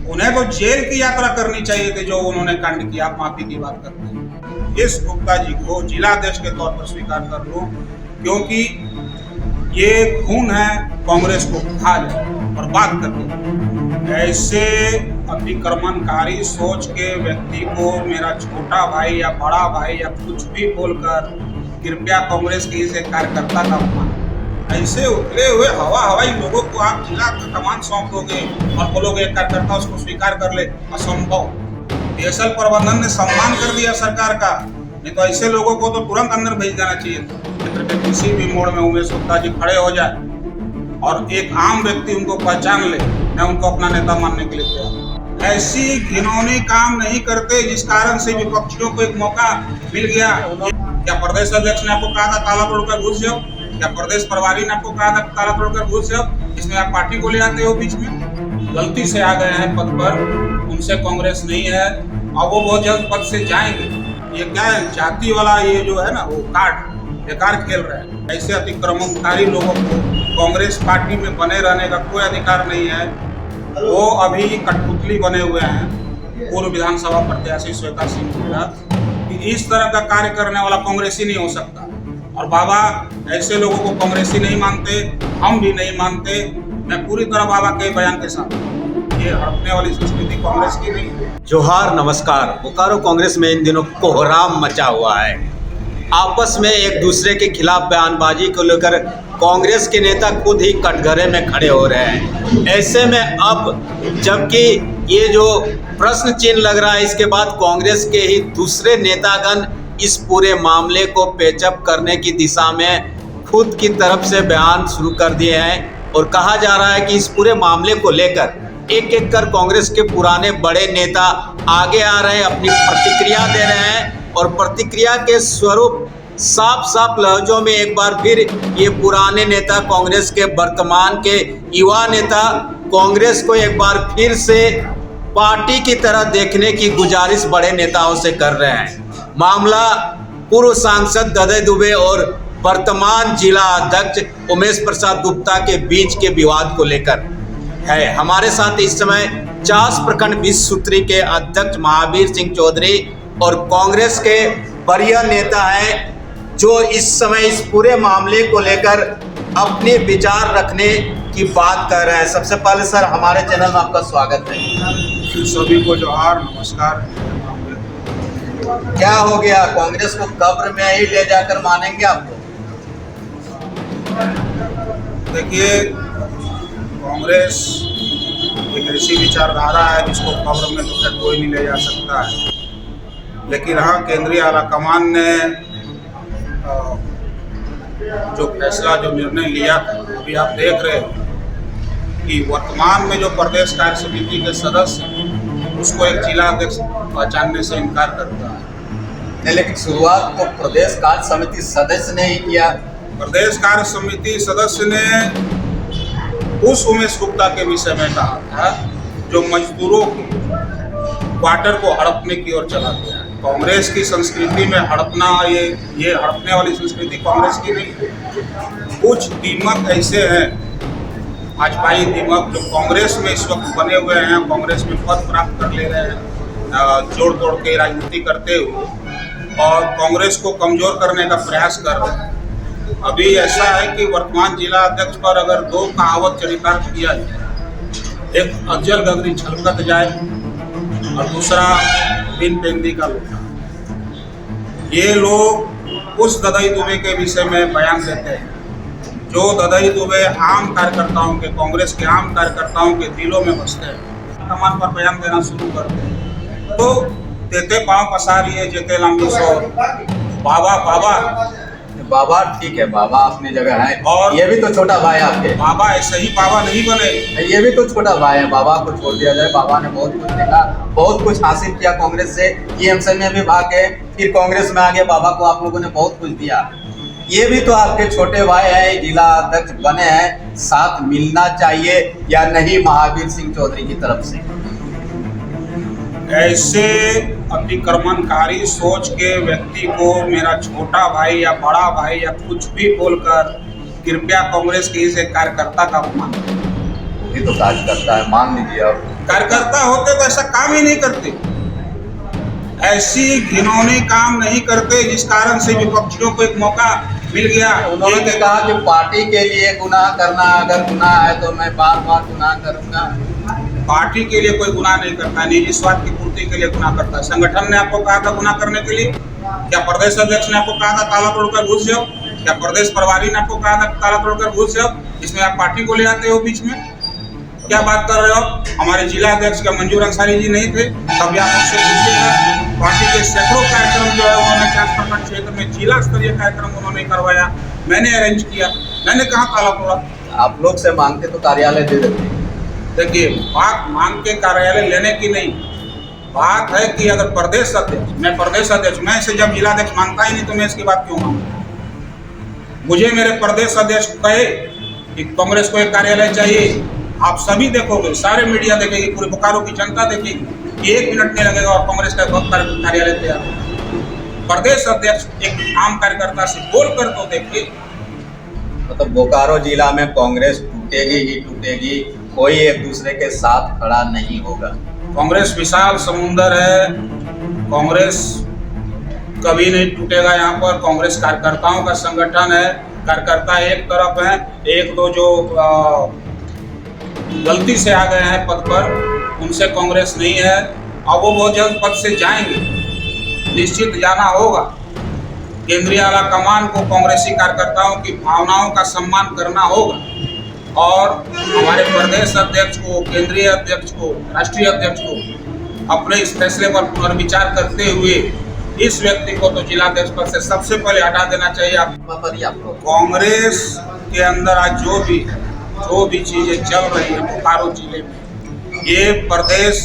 उन्हें तो जेल की यात्रा करनी चाहिए थी जो उन्होंने कांड किया। आप माफी की बात करते हैं। इस गुप्ता जी को जिलाध्यक्ष के तौर पर स्वीकार कर लूं, क्योंकि ये खून है कांग्रेस को खा ले और बात कर ले। ऐसे अतिक्रमणकारी सोच के व्यक्ति को मेरा छोटा भाई या बड़ा भाई या कुछ भी बोलकर कृपया कांग्रेस के इस कार्यकर्ता का अपमान। ऐसे उतरे हुए हवाई लोगों को आप जिला का कमान सौंप दोगे और बोलोगे एक कार्यकर्ता उसको स्वीकार कर ले, असंभव। बीएसएल प्रबंधन ने सम्मान कर दिया सरकार का, नहीं तो ऐसे लोगों को तो तुरंत अंदर भेज देना चाहिए। क्षेत्र के किसी भी मोड़ में उमेश गुप्ता जी खड़े हो जाए और एक आम व्यक्ति उनको पहचान ले, मैं उनको अपना नेता मानने के लिए तैयार। ऐसी घिनौनी काम नहीं करते जिस कारण से विपक्षियों को एक मौका मिल गया। क्या प्रदेश अध्यक्ष ने आपको कहा था ताला तोड़कर घुस जाओ? क्या प्रदेश प्रभारी ने आपको कहा था ताला तोड़कर घुस जाओ? इसमें आप पार्टी को ले आते हो बीच में। गलती से आ गए हैं पद पर, उनसे कांग्रेस नहीं है और वो बहुत जल्द पद से जाएंगे। ये क्या है, जाति वाला ये जो है ना वो कार्ड बेकार खेल रहे हैं। ऐसे अतिक्रमणकारी लोगों को कांग्रेस पार्टी में बने रहने का कोई अधिकार नहीं है। वो अभी कठपुतली बने हुए हैं पूर्व विधानसभा प्रत्याशी श्वेता सिंह कि इस तरह का कार्य करने वाला कांग्रेसी नहीं हो सकता। और बाबा ऐसे लोगों को कांग्रेसी नहीं मानते, हम भी नहीं मानते। मैं पूरी तरह बाबा के बयान के साथ, ये हड़पने वाली संस्कृति कांग्रेस की नहीं है। जोहार, नमस्कार। बोकारो कांग्रेस में इन दिनों कोहराम मचा हुआ है। आपस में एक दूसरे के खिलाफ बयानबाजी को लेकर कांग्रेस के नेता खुद ही कटघरे में खड़े हो रहे हैं। ऐसे में अब जबकि ये जो प्रश्न चिन्ह लग रहा है, इसके बाद कांग्रेस के ही दूसरे नेतागण इस पूरे मामले को पेचअप करने की दिशा में खुद की तरफ से बयान शुरू कर दिए हैं और कहा जा रहा है कि इस पूरे मामले को लेकर एक एक कर कांग्रेस के पुराने बड़े नेता आगे आ रहे हैं, अपनी प्रतिक्रिया दे रहे हैं और प्रतिक्रिया के स्वरूप साफ साफ लहजों में एक बार फिर ये पुराने नेता कांग्रेस के वर्तमान के युवा नेता कांग्रेस को एक बार फिर से पार्टी की तरह देखने की गुजारिश बड़े नेताओं से कर रहे हैं। मामला पूर्व सांसद ददय दुबे और वर्तमान जिला अध्यक्ष उमेश प्रसाद गुप्ता के बीच के विवाद को लेकर है। हमारे साथ इस समय 50 प्रखंड 20 सूत्री के अध्यक्ष महावीर सिंह चौधरी और कांग्रेस के वरीय नेता हैं जो इस समय इस पूरे मामले को लेकर अपने विचार रखने की बात कर रहे हैं। सबसे पहले सर, हमारे चैनल में आपका स्वागत है। सभी को जोहार, नमस्कार। क्या हो गया, कांग्रेस को कब्र में ही ले जाकर मानेंगे आप? देखिए, कांग्रेस एक ऐसी विचारधारा है जिसको कब्र में तो कोई नहीं ले जा सकता है। लेकिन हाँ, केंद्रीय आलाकमान ने जो फैसला, जो निर्णय लिया था, अभी आप देख रहे हो कि वर्तमान में जो प्रदेश कार्य समिति के सदस्य हैं उसको एक जिला अध्यक्ष पहचानने से इनकार करता है। नहीं, लेकिन शुरुआत तो प्रदेश कार्य समिति सदस्य ने ही किया। प्रदेश कार्य समिति सदस्य ने उस उमेश गुप्ता के विषय में कहा था जो मजदूरों की क्वार्टर को हड़पने की ओर चला गया। कांग्रेस की संस्कृति में हड़पना, ये हड़पने वाली संस्कृति कांग्रेस की नहीं है। कुछ दीमक ऐसे हैं, भाजपाई दीमक, जो कांग्रेस में इस वक्त बने हुए हैं, कांग्रेस में पद प्राप्त कर ले रहे हैं, जोड़ तोड़ के राजनीति करते हुए और कांग्रेस को कमजोर करने का प्रयास कर रहे हैं। अभी ऐसा है कि वर्तमान जिला अध्यक्ष पर अगर दो कहावत चरितार्थ किया जाए, एक अफजल गगरी छलकत जाए और दूसरा बिन पेंदी का लोटा। ये लोग उस ददई दुबे के विषय में बयान देते हैं जो ददई दुबे आम कार्यकर्ताओं के, कांग्रेस के आम कार्यकर्ताओं के दिलों में बसते हैं। कमान पर बयान देना शुरू करते हैं तो देते पाँव पसारिए जेते लंबी सो। बाबा बाबा बाबा ठीक है, बाबा अपनी जगह है और ये भी तो छोटा भाई आपके। बाबा ऐसे ही बाबा नहीं बने, ये भी तो छोटा भाई है। बाबा को छोड़ दिया जाए, बाबा ने बहुत कुछ देखा, बहुत कुछ हासिल किया कांग्रेस से। टीएमसी में भी भाग गए, फिर कांग्रेस में आ गए। बाबा को आप लोगों ने बहुत कुछ दिया। ये भी तो आपके छोटे भाई हैं, जिला अध्यक्ष बने हैं, साथ मिलना चाहिए या नहीं महावीर सिंह चौधरी की तरफ से? ऐसे अतिक्रमणकारी सोच के व्यक्ति को मेरा छोटा भाई या बड़ा भाई या कुछ भी बोलकर कृपया कांग्रेस के इस एक कार्यकर्ता का अपमान। ये तो कार्य करता है, मान लीजिए आप। कार्यकर्ता होते तो ऐसा काम ही नहीं करते, ऐसी घिनौनी काम नहीं करते जिस कारण से विपक्षियों को एक मौका मिल गया। उन्होंने कहा कि पार्टी के लिए गुनाह करना, अगर गुनाह है तो मैं बार बार गुनाह करूंगा। पार्टी के लिए कोई गुनाह नहीं करता, निजी स्वार्थ की पूर्ति के लिए गुनाह करता है। संगठन ने आपको कहा था गुनाह करने के लिए? क्या प्रदेश अध्यक्ष ने आपको कहा था ताला तोड़कर घुस जाओ? क्या प्रदेश प्रभारी ने आपको कहा था ताला तोड़कर घुस जाओ? इसमें आप पार्टी को ले आते हो बीच में, क्या बात कर रहे हो? हमारे जिला अध्यक्ष का मंजूर अंसारी जी नहीं थे, तभी आप मुझसे पूछिएगा। पार्टी के सैकड़ों कार्यक्रम जो है उन्होंने 4 प्रखंड क्षेत्र में जिला स्तरीय कार्यक्रम उन्होंने करवाया, मैंने अरेंज किया, मैंने कहा ताला तोड़ा? आप लोग से मांगते तो कार्यालय दे देते। देखिए, बात मांग के कार्यालय लेने की नहीं, बात है कि अगर प्रदेश अध्यक्ष, मैं प्रदेश अध्यक्ष, मैं इसे जब जिला अध्यक्ष मानता ही नहीं तो मैं इसकी बात क्यों मांगू? मुझे मेरे प्रदेश अध्यक्ष कहे कि कांग्रेस को एक कार्यालय चाहिए, आप सभी देखोगे, सारे मीडिया देखेगी, पूरे बोकारो की जनता देखेगी कि 1 मिनट नहीं लगेगा और कांग्रेस का कार्यालय तैयार होगा। प्रदेश अध्यक्ष एक आम कार्यकर्ता से बोल कर तो देखिए। मतलब बोकारो जिला में कांग्रेस टूटेगी ही टूटेगी, कोई एक दूसरे के साथ खड़ा नहीं होगा। कांग्रेस विशाल समुंदर है, कांग्रेस कभी नहीं टूटेगा। यहाँ पर कांग्रेस कार्यकर्ताओं का संगठन है, कार्यकर्ता एक तरफ है, एक दो जो गलती से आ गए हैं पद पर, उनसे कांग्रेस नहीं है और वो बहुत जल्द पद से जाएंगे, निश्चित जाना होगा। केंद्रीय आला कमान को कांग्रेसी कार्यकर्ताओं की भावनाओं का सम्मान करना होगा और हमारे प्रदेश अध्यक्ष को, केंद्रीय अध्यक्ष को, राष्ट्रीय अध्यक्ष को अपने इस फैसले पर पुनर्विचार करते हुए इस व्यक्ति को तो जिलाध्यक्ष पद से सबसे पहले हटा देना चाहिए। कांग्रेस के अंदर आज जो भी चीजें चल रही है बोकारो जिले में, ये प्रदेश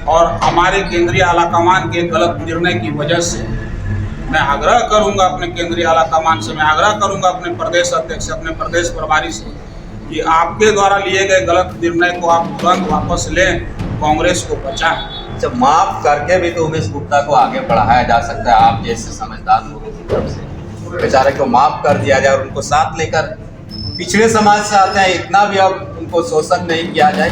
और हमारे केंद्रीय आला कमान के गलत निर्णय की वजह से। मैं आग्रह करूंगा अपने केंद्रीय आला कमान से, मैं आग्रह करूंगा अपने प्रदेश अध्यक्ष से, अपने प्रदेश प्रभारी से कि आपके द्वारा लिए गए गलत निर्णय को आप तुरंत वापस लें, कांग्रेस को बचाएं। जब माफ करके भी तो उमेश गुप्ता को आगे बढ़ाया जा सकता है, आप जैसे समझदार लोगों की तरफ से बेचारे को माफ कर दिया जाए और उनको साथ लेकर पिछड़े समाज से आते हैं, इतना भी अब उनको शोषण नहीं किया जाए।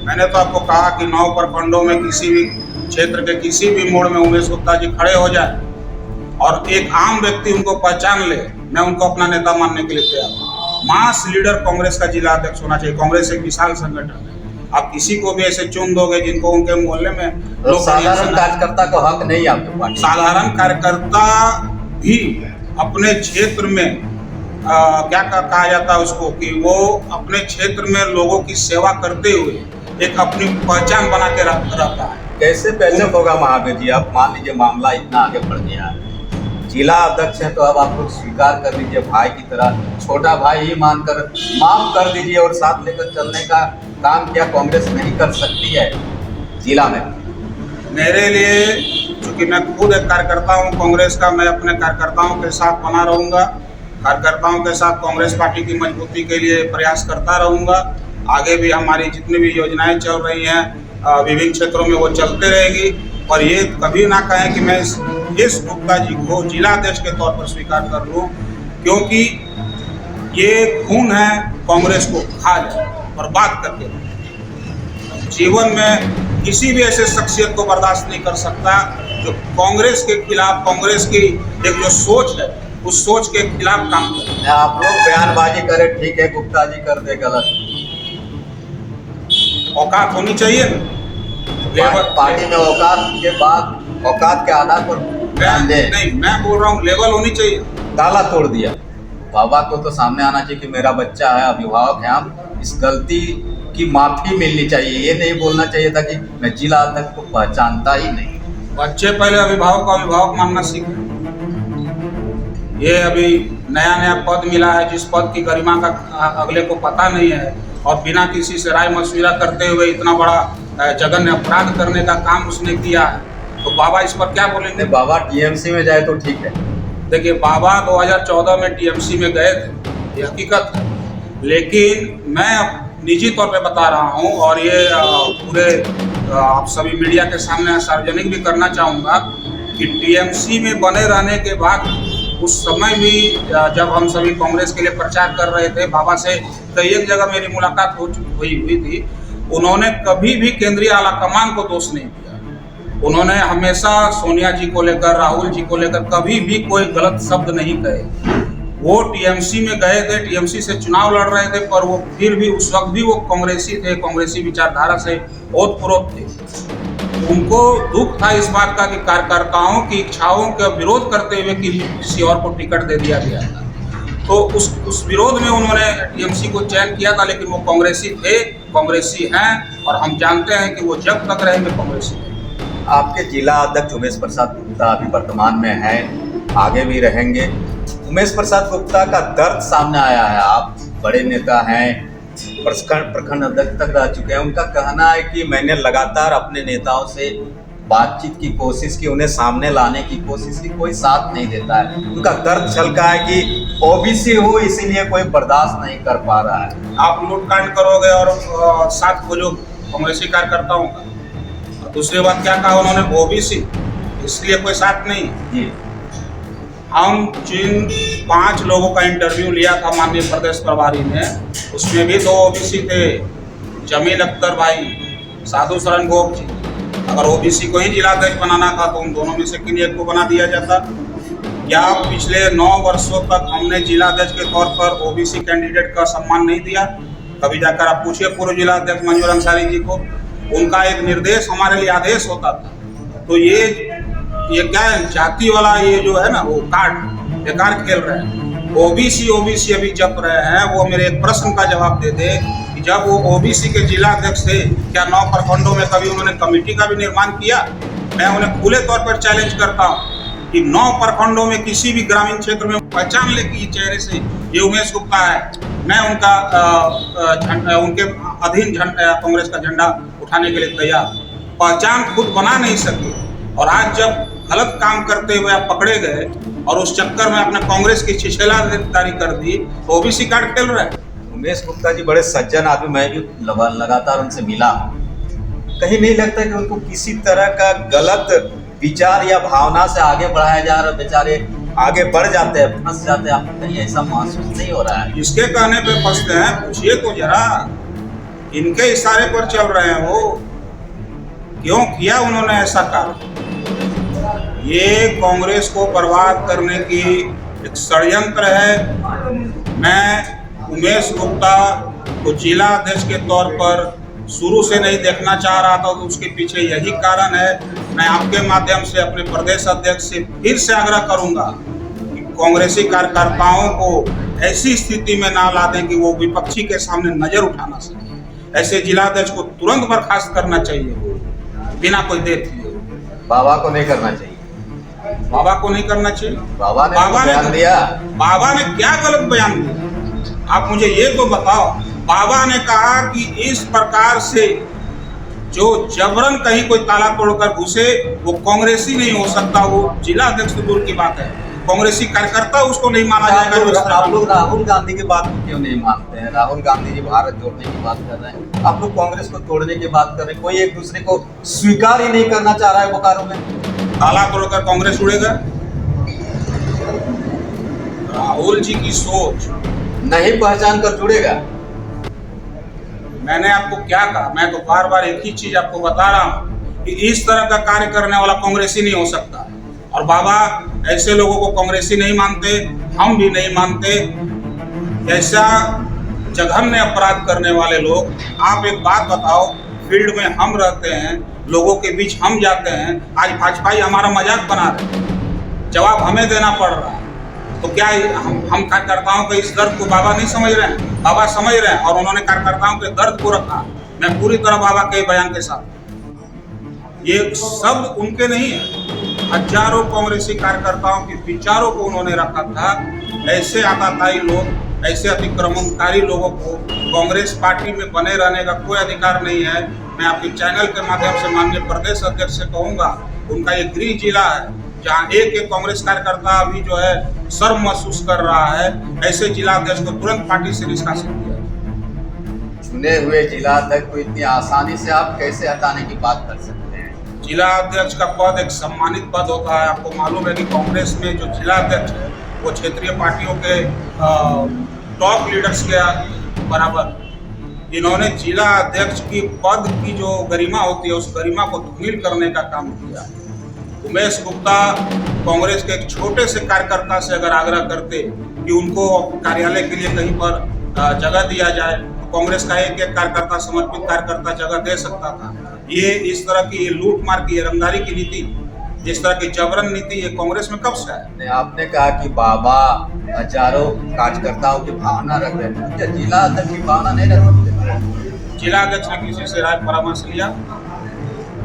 मैंने तो आपको कहा कि 9 प्रखंडों में किसी भी क्षेत्र के किसी भी मोड़ में उमेश गुप्ता जी खड़े हो जाए और एक आम व्यक्ति उनको पहचान ले, मैं उनको अपना नेता मानने के लिए तैयार हूँ। मास लीडर कांग्रेस का जिला अध्यक्ष होना चाहिए। कांग्रेस एक विशाल संगठन है, आप किसी को भी ऐसे चुन दोगे जिनको उनके मोहल्ले में लोग, साधारण कार्यकर्ता को हक नहीं आपके पास। साधारण कार्यकर्ता भी अपने क्षेत्र में क्या कहा जाता है उसको, कि वो अपने क्षेत्र में लोगों की सेवा करते हुए एक अपनी पहचान बना के रहता है। कैसे पहचान होगा महावीर जी? आप मान लीजिए मामला इतना आगे बढ़ गया है, जिला अध्यक्ष है तो अब आप लोग स्वीकार कर लीजिए, भाई की तरह छोटा भाई ही मानकर माफ कर दीजिए और साथ लेकर चलने का काम क्या कांग्रेस नहीं कर सकती है जिला में? मेरे लिए, चूंकि मैं खुद एक कार्यकर्ता हूँ कांग्रेस का, मैं अपने कार्यकर्ताओं के साथ बना रहूँगा, कार्यकर्ताओं के साथ कांग्रेस पार्टी की मजबूती के लिए प्रयास करता रहूँगा। आगे भी हमारी जितनी भी योजनाएं चल रही हैं विभिन्न क्षेत्रों में वो चलते रहेगी और ये कभी ना कहें कि मैं इस गुप्ता जी को जिलाध्यक्ष के तौर पर स्वीकार कर लूँ, क्योंकि ये खून है कांग्रेस को खा जाए, बर्बाद करके। जीवन में किसी भी ऐसे शख्सियत को बर्दाश्त नहीं कर सकता जो कांग्रेस के खिलाफ, कांग्रेस की एक जो सोच है उस सोच के खिलाफ काम करे। आप लोग बयानबाजी करें ठीक है, गुप्ता जी कर दे गलत, औकात होनी चाहिए ना। पार्टी में औकात के बाद औकात के आधार पर नहीं, मैं बोल रहा हूँ लेवल होनी चाहिए। ताला तोड़ दिया, बाबा को तो सामने आना चाहिए कि मेरा बच्चा है, अभिभावक है, हम इस गलती की माफी मिलनी चाहिए। ये नहीं बोलना चाहिए था कि मैं जिला अध्यक्ष को पहचानता ही नहीं। बच्चे पहले अभिभावक को अभिभावक मानना सीखे। ये अभी नया नया पद मिला है, जिस पद की गरिमा का अगले को पता नहीं है और बिना किसी से राय मशविरा करते हुए इतना बड़ा जघन्य अपराध करने का काम उसने किया है, तो बाबा इस पर क्या बोलेंगे? बाबा टीएमसी में जाए तो ठीक है। देखिए, बाबा 2014 में टीएमसी में गए थे, ये हकीकत है, लेकिन मैं निजी तौर पे बता रहा हूँ और ये पूरे आप सभी मीडिया के सामने सार्वजनिक भी करना चाहूँगा कि टीएमसी में बने रहने के बाद उस समय भी जब हम सभी कांग्रेस के लिए प्रचार कर रहे थे, बाबा से कई एक जगह मेरी मुलाकात हुई थी, उन्होंने कभी भी केंद्रीय आलाकमान को दोष नहीं दिया। उन्होंने हमेशा सोनिया जी को लेकर, राहुल जी को लेकर कभी भी कोई गलत शब्द नहीं कहे। वो टीएमसी में गए थे, टीएमसी से चुनाव लड़ रहे थे, पर वो फिर भी उस वक्त भी वो कांग्रेसी थे, कांग्रेसी विचारधारा से ओतप्रोत थे। उनको दुख था इस बात का कि कार्यकर्ताओं की इच्छाओं का विरोध करते हुए किसी और को टिकट दे दिया गया था। तो उस विरोध में उन्होंने टीएमसी को चयन किया था, लेकिन वो कांग्रेसी थे, कांग्रेसी हैं, और हम जानते हैं कि वो जब तक रहेंगे कांग्रेसी रहेंगे। आपके जिला अध्यक्ष उमेश प्रसाद गुप्ता अभी वर्तमान में है, आगे भी रहेंगे। उमेश प्रसाद गुप्ता का दर्द सामने आया है। आप बड़े नेता हैं, प्रखंड अध्यक्ष तक रह चुके हैं। उनका कहना है कि मैंने लगातार अपने नेताओं से बातचीत की कोशिश की, उन्हें सामने लाने की कोशिश की, कोई साथ नहीं देता है। उनका दर्द छलका है कि ओबीसी हो इसीलिए कोई बर्दाश्त नहीं कर पा रहा है। आप लूटकांड करोगे और साथ खोजो कांग्रेसी कार्यकर्ताओं का। दूसरी बात क्या कहा उन्होंने, ओबीसी इसलिए कोई साथ नहीं जी। हम जिन 5 लोगों का इंटरव्यू लिया था माननीय प्रदेश प्रभारी ने, उसमें भी 2 ओबीसी थे, जमील अख्तर भाई, साधु शरण गोप जी। अगर ओबीसी को ही जिलाध्यक्ष बनाना था तो उन दोनों में से किसी एक को बना दिया जाता। क्या पिछले 9 वर्षों तक हमने जिलाध्यक्ष के तौर पर ओबीसी कैंडिडेट का सम्मान नहीं दिया? कभी जाकर आप पूछिए पूर्व जिलाध्यक्ष मंजूर अंसारी जी को, उनका एक निर्देश हमारे लिए आदेश होता था। तो ये क्या है, जाति वाला ये जो है ना, वो कार्ड बेकार खेल रहे हैं। ओबीसी अभी जप रहे हैं। वो मेरे एक प्रश्न का जवाब दे दे कि जब वो ओबीसी के जिला अध्यक्ष थे, क्या 9 प्रखंडों में कभी उन्होंने कमेटी का भी निर्माण किया? मैं उन्हें खुले तौर पर चैलेंज करता हूँ कि 9 प्रखंडों में किसी भी ग्रामीण क्षेत्र में पहचान ले कि चेहरे से ये उमेश गुप्ता है, मैं उनके अधीन कांग्रेस का झंडा उठाने के लिए तैयार। पहचान खुद बना नहीं सके, और आज जब गलत काम करते हुए आप पकड़े गए और उस चक्कर में अपने कांग्रेस की छिछेलादारी कर दी, तो ओबीसी कार्ड खेल रहे हैं। उमेश गुप्ता जी बड़े सज्जन आदमी, मैं भी लगातार उनसे मिला हूँ। कहीं नहीं लगता कि उनको किसी तरह का गलत विचार या भावना से आगे बढ़ाया जा रहा है? बेचारे आगे बढ़ जाते हैं, फंस जाते हैं। आपको कहीं ऐसा महसूस नहीं हो रहा है? इसके कहने पे फंसते हैं, पूछिए तो जरा, इनके इशारे पर चल रहे हैं। वो क्यों किया उन्होंने ऐसा काम? ये कांग्रेस को बर्बाद करने की एक षड्यंत्र है। मैं उमेश गुप्ता को जिला अध्यक्ष के तौर पर शुरू से नहीं देखना चाह रहा था, तो उसके पीछे यही कारण है। मैं आपके माध्यम से अपने प्रदेश अध्यक्ष से फिर से आग्रह करूंगा कि कांग्रेसी कार्यकर्ताओं को ऐसी स्थिति में ना ला दें कि वो विपक्षी के सामने नजर उठा ना सके। ऐसे जिलाध्यक्ष को तुरंत बर्खास्त करना चाहिए, बिना कोई देर किए। बाबा को नहीं करना चाहिए। बाबा को नहीं करना चाहिए। बाबा ने बयान दिया। बाबा ने क्या गलत बयान दिया? आप मुझे ये तो बताओ। बाबा ने कहा कि इस प्रकार से जो जबरन कहीं कोई ताला तोड़कर घुसे वो कांग्रेसी नहीं हो सकता। वो जिला अध्यक्ष तो दूर की बात है, कांग्रेसी कार्यकर्ता उसको नहीं माना जाएगा। आप लोग राहुल गांधी की बात को क्यों नहीं मानते हैं? राहुल गांधी जी भारत जोड़ने की बात कर रहे हैं, आप लोग कांग्रेस को तोड़ने की बात कर रहे हैं। कोई एक दूसरे को स्वीकार ही नहीं करना चाह रहा है बोकारो में। ताला तोड़कर कांग्रेस उड़ेगा? राहुल जी की सोच नहीं पहचान कर जुड़ेगा। मैंने आपको क्या कहा? मैं तो बार बार एक ही चीज आपको बता रहा हूँ कि इस तरह का कार्य करने वाला कांग्रेसी नहीं हो सकता। और बाबा ऐसे लोगों को कांग्रेसी नहीं मानते, हम भी नहीं मानते। ऐसा जघन्य अपराध करने वाले लोग, आप एक बात बताओ, फील्ड में हम रहते हैं, लोगों के बीच हम जाते हैं, आज भाजपाई हमारा मजाक बना रहे हैं, जवाब हमें देना पड़ रहा है। तो क्या हम कार्यकर्ताओं के इस दर्द को बाबा नहीं समझ रहे हैं? बाबा समझ रहे हैं, और उन्होंने कार्यकर्ताओं के दर्द को रखा। मैं पूरी तरह बाबा के बयान के साथ, ये शब्द उनके नहीं है, हजारों कांग्रेसी कार्यकर्ताओं के विचारों को उन्होंने रखा था। ऐसे आताताई लोग, ऐसे अतिक्रमणकारी लोगों को कांग्रेस पार्टी में बने रहने का कोई अधिकार नहीं है। मैं आपके चैनल के माध्यम से माननीय प्रदेश अध्यक्ष से कहूँगा, उनका ये गृह जिला है जहाँ एक कांग्रेस कार्यकर्ता अभी जो है शर्म महसूस कर रहा है। ऐसे जिला अध्यक्ष को तुरंत पार्टी से निष्कासित किया। चुने हुए जिला अध्यक्ष को इतनी आसानी से आप कैसे हटाने की बात कर सकते हैं? जिला अध्यक्ष का पद एक सम्मानित पद होता है। आपको मालूम है कि कांग्रेस में जो जिला अध्यक्ष है वो क्षेत्रीय पार्टियों के टॉप लीडर्स के बराबर। इन्होंने जिला अध्यक्ष की पद की जो गरिमा होती है उस गरिमा को धूमिल करने का काम किया। उमेश गुप्ता कांग्रेस के एक छोटे से कार्यकर्ता से अगर आग्रह करते कि उनको कार्यालय के लिए कहीं पर जगह दिया जाए, तो कांग्रेस का एक एक कार्यकर्ता, समर्पित कार्यकर्ता जगह दे सकता था। ये इस तरह की लूट मार की, रंगदारी की नीति, जिस तरह की जबरन नीति, ये कांग्रेस में कब से है? आपने कहा कि बाबा हजारों कार्यकर्ताओं की भावना रख रहे हैं, क्या जिला अध्यक्ष की भावना नहीं रख सकते? जिला अध्यक्ष ने किसी से राय परामर्श लिया?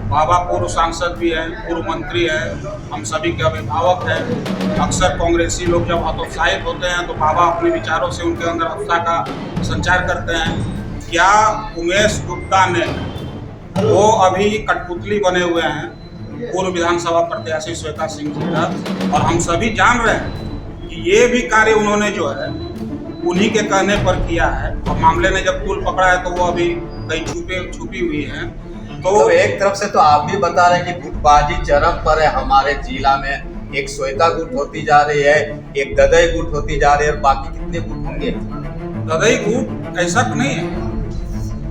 बाबा पूर्व सांसद भी हैं, पूर्व मंत्री हैं, हम सभी के अभिभावक हैं। अक्सर कांग्रेसी लोग जब हतोत्साहित होते हैं तो बाबा अपने विचारों से उनके अंदर उत्साह का संचार करते हैं। क्या उमेश गुप्ता ने, वो अभी कठपुतली बने हुए हैं पूर्व विधानसभा प्रत्याशी श्वेता सिंह जी का, और हम सभी जान रहे हैं कि ये भी कार्य उन्होंने जो है उन्हीं के कहने पर किया है। और मामले ने जब तूल पकड़ा है तो वो अभी कहीं छुपी हुई है। तो एक तरफ से तो आप भी बता रहे हैं कि गुटबाजी चरम पर है हमारे जिला में। एक श्वेता गुट होती जा रही है, एक ददई गुट होती जा रही है, और बाकी कितने गुट होंगे? ददई गुट ऐसा नहीं है,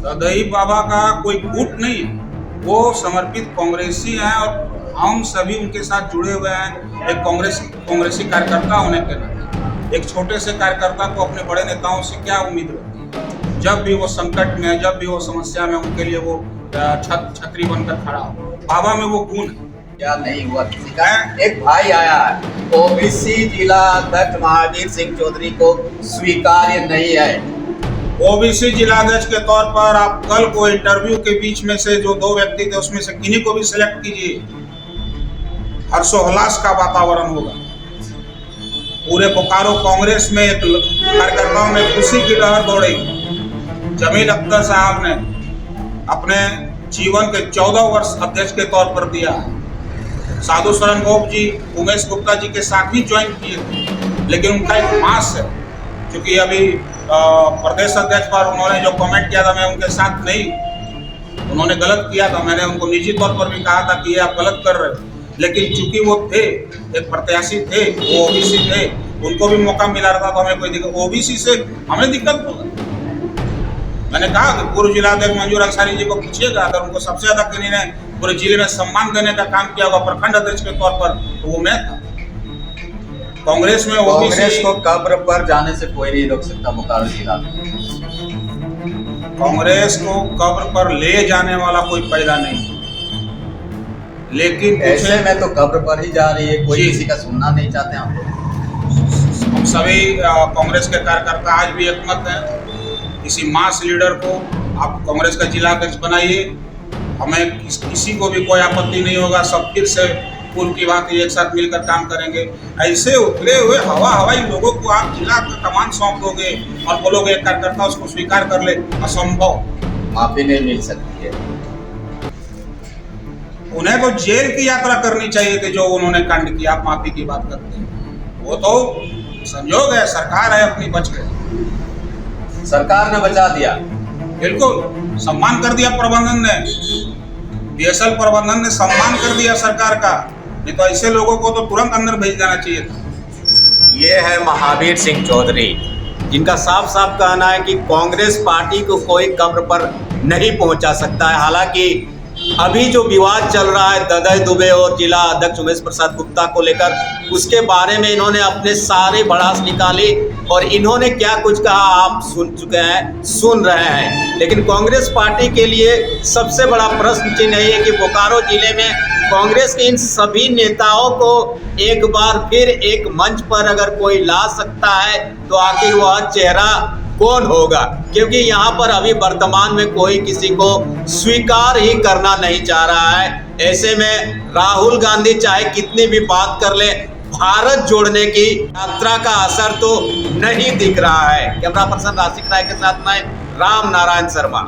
ददई बाबा का कोई गुट नहीं है, वो समर्पित कांग्रेसी हैं और हम सभी उनके साथ जुड़े हुए हैं एक कांग्रेसी कार्यकर्ता होने के नाते। एक छोटे से कार्यकर्ता को अपने बड़े नेताओं से क्या उम्मीद रहती है? जब भी वो संकट में, जब भी वो समस्या में, उनके लिए वो छतरी बनकर खड़ा हो। बाबा में वो गुण है। क्या नहीं हुआ किसी का? एक भाई आया है, ओबीसी जिला अध्यक्ष महावीर सिंह चौधरी को स्वीकार्य नहीं है। ओबीसी जिला अध्यक्ष के तौर पर आप कल को इंटरव्यू के बीच में से जो 2 व्यक्ति थे उसमें से किन्हीं को भी सिलेक्ट कीजिए, हर्षोल्लास का वातावरण होगा। पूरे बोकारो कांग्रेस में एक कार्यकर्ताओं में खुशी की लहर दौड़ेगी। जमील अख्तर साहब ने अपने जीवन के 14 वर्ष अध्यक्ष के तौर पर दिया है। साधु शरण गोप जी उमेश गुप्ता जी के साथ ही ज्वाइन किए थे, लेकिन उनका एक मास है, क्योंकि अभी प्रदेश अध्यक्ष पर उन्होंने जो कमेंट किया था, मैं उनके साथ नहीं, उन्होंने गलत किया था। मैंने उनको निजी तौर पर भी कहा था कि ये आप गलत कर रहे हो, लेकिन चूंकि वो थे, एक प्रत्याशी थे, वो ओबीसी थे, उनको भी मौका मिला रहा था, तो हमें कोई दिक्कत, ओबीसी से हमें दिक्कत होगा। मैंने कहा कि पूर्व जिला अध्यक्ष मंजूर अंसारी जी को पूछिएगा, अगर उनको सबसे ज्यादा किन्हीं ने पूरे जिले में सम्मान देने का काम किया होगा प्रखंड अध्यक्ष के तौर पर, तो वो मैं था। कांग्रेस में कांग्रेस को कब्र पर जाने से कोई नहीं रोक सकता बोकारो जिला में। कांग्रेस को कब्र पर ले जाने वाला कोई पैदा नहीं, लेकिन ऐसे में तो कब्र पर ही जा रही है, कोई किसी का सुनना नहीं चाहते हम सभी कांग्रेस के कार्यकर्ता आज भी एकमत हैं। किसी मास लीडर को आप कांग्रेस का जिला अध्यक्ष बनाइए, हमें किसी को भी कोई आपत्ति नहीं होगा। सब फिर से पूर्व की बात एक साथ मिलकर काम करेंगे। ऐसे उतरे हुए हवाई लोगों को आप जिला का कमान सौंप दोगे और बोलोगे एक कार्यकर्ता उसको स्वीकार कर ले, असंभव। माफी नहीं मिल सकती है। उन्हें तो जेल की यात्रा करनी चाहिए थी जो उन्होंने कांड किया। आप माफी की बात करते हैं, वो तो संजोग है, सरकार है अपनी, बच गए। सरकार ने बचा दिया, बिल्कुल सम्मान कर दिया प्रबंधन ने, बीएसएल प्रबंधन ने सम्मान कर दिया सरकार का। नहीं तो ऐसे लोगों को तो तुरंत अंदर भेज देना चाहिए था। ये है महावीर सिंह चौधरी, जिनका साफ साफ कहना है कि कांग्रेस पार्टी को कोई कब्र पर नहीं पहुंचा सकता है। हालांकि अभी जो विवाद चल रहा है ददई दुबे और जिला अध्यक्ष उमेश प्रसाद गुप्ता को लेकर, उसके बारे में इन्होंने अपने सारे भड़ास निकाली और इन्होंने क्या कुछ कहा आप सुन चुके हैं, सुन रहे हैं। लेकिन कांग्रेस पार्टी के लिए सबसे बड़ा प्रश्न चिन्ह है कि बोकारो जिले में कांग्रेस के इन सभी नेताओं को एक बार फिर एक मंच पर अगर कोई ला सकता है तो आखिर वह चेहरा कौन होगा, क्योंकि यहाँ पर अभी वर्तमान में कोई किसी को स्वीकार ही करना नहीं चाह रहा है। ऐसे में राहुल गांधी चाहे कितनी भी बात कर ले, भारत जोड़ने की यात्रा का असर तो नहीं दिख रहा है। कैमरा पर्सन राशिक राय के साथ मैं राम नारायण शर्मा।